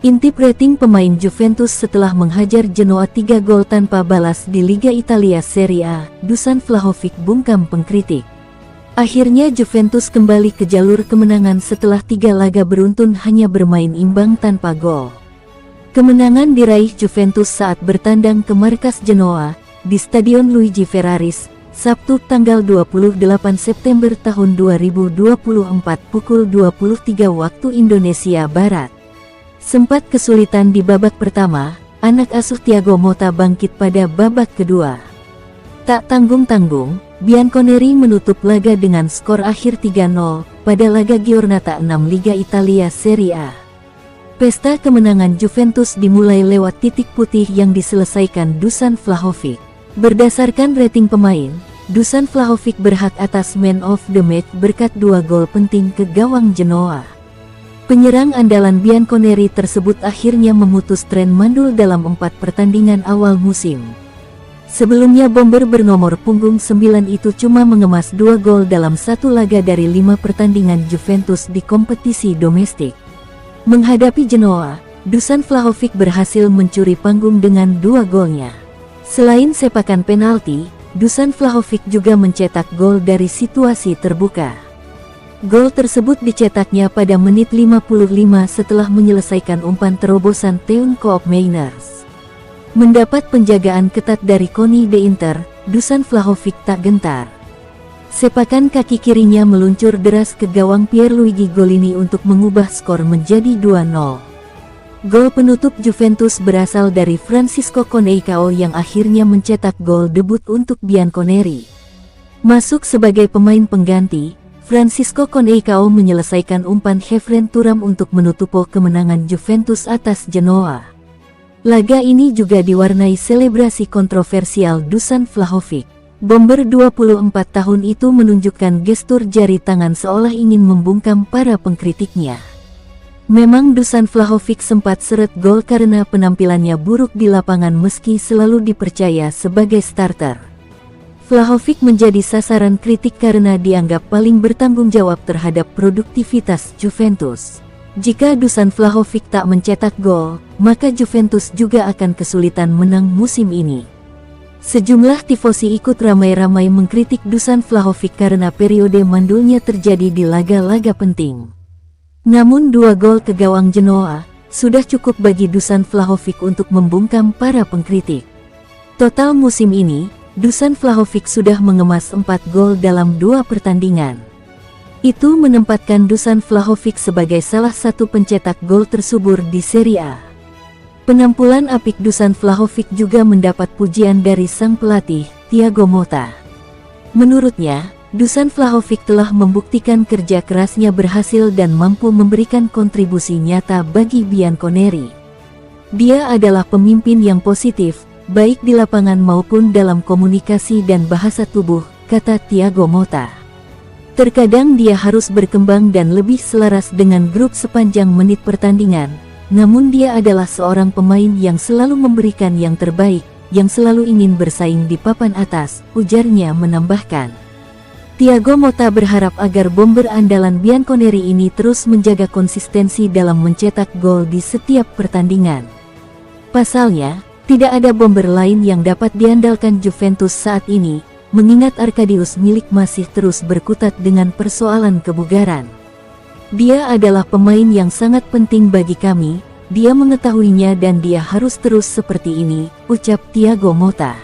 Intip rating pemain Juventus setelah menghajar Genoa 3 gol tanpa balas di Liga Italia Serie A, Dusan Vlahovic bungkam pengkritik. Akhirnya Juventus kembali ke jalur kemenangan setelah 3 laga beruntun hanya bermain imbang tanpa gol. Kemenangan diraih Juventus saat bertandang ke markas Genoa, di Stadion Luigi Ferraris, Sabtu tanggal 28 September tahun 2024 pukul 23 waktu Indonesia Barat. Sempat kesulitan di babak pertama, anak asuh Thiago Motta bangkit pada babak kedua. Tak tanggung-tanggung, Bianconeri menutup laga dengan skor akhir 3-0 pada laga Giornata 6 Liga Italia Serie A. Pesta kemenangan Juventus dimulai lewat titik putih yang diselesaikan Dusan Vlahovic. Berdasarkan rating pemain, Dusan Vlahovic berhak atas Man of the Match berkat 2 gol penting ke gawang Genoa. Penyerang andalan Bianconeri tersebut akhirnya memutus tren mandul dalam 4 pertandingan awal musim. Sebelumnya bomber bernomor punggung 9 itu cuma mengemas 2 gol dalam 1 laga dari 5 pertandingan Juventus di kompetisi domestik. Menghadapi Genoa, Dusan Vlahovic berhasil mencuri panggung dengan 2 golnya. Selain sepakan penalti, Dusan Vlahovic juga mencetak gol dari situasi terbuka. Gol tersebut dicetaknya pada menit 55 setelah menyelesaikan umpan terobosan Teun Koopmeiners. Mendapat penjagaan ketat dari Koni de Inter, Dusan Vlahovic tak gentar. Sepakan kaki kirinya meluncur deras ke gawang Pierluigi Golini untuk mengubah skor menjadi 2-0. Gol penutup Juventus berasal dari Francisco Conceicao yang akhirnya mencetak gol debut untuk Bianconeri. Masuk sebagai pemain pengganti, Francisco Conceicao menyelesaikan umpan Khéphren Thuram untuk menutup kemenangan Juventus atas Genoa. Laga ini juga diwarnai selebrasi kontroversial Dusan Vlahovic. Bomber 24 tahun itu menunjukkan gestur jari tangan seolah ingin membungkam para pengkritiknya. Memang Dusan Vlahovic sempat seret gol karena penampilannya buruk di lapangan meski selalu dipercaya sebagai starter. Vlahovic menjadi sasaran kritik karena dianggap paling bertanggung jawab terhadap produktivitas Juventus. Jika Dusan Vlahovic tak mencetak gol, maka Juventus juga akan kesulitan menang musim ini. Sejumlah tifosi ikut ramai-ramai mengkritik Dusan Vlahovic karena periode mandulnya terjadi di laga-laga penting. Namun 2 gol ke gawang Genoa sudah cukup bagi Dusan Vlahovic untuk membungkam para pengkritik. Total musim ini, Dusan Vlahovic sudah mengemas 4 gol dalam 2 pertandingan. Itu menempatkan Dusan Vlahovic sebagai salah satu pencetak gol tersubur di Serie A. Penampilan apik Dusan Vlahovic juga mendapat pujian dari sang pelatih, Thiago Motta. Menurutnya, Dusan Vlahovic telah membuktikan kerja kerasnya berhasil dan mampu memberikan kontribusi nyata bagi Bianconeri. Dia adalah pemimpin yang positif, baik di lapangan maupun dalam komunikasi dan bahasa tubuh, kata Thiago Motta. Terkadang dia harus berkembang dan lebih selaras dengan grup sepanjang menit pertandingan, namun dia adalah seorang pemain yang selalu memberikan yang terbaik, yang selalu ingin bersaing di papan atas, ujarnya menambahkan. Thiago Motta berharap agar bomber andalan Bianconeri ini terus menjaga konsistensi dalam mencetak gol di setiap pertandingan. Pasalnya, tidak ada bomber lain yang dapat diandalkan Juventus saat ini, mengingat Arkadius Milik masih terus berkutat dengan persoalan kebugaran. Dia adalah pemain yang sangat penting bagi kami, dia mengetahuinya dan dia harus terus seperti ini, ucap Thiago Motta.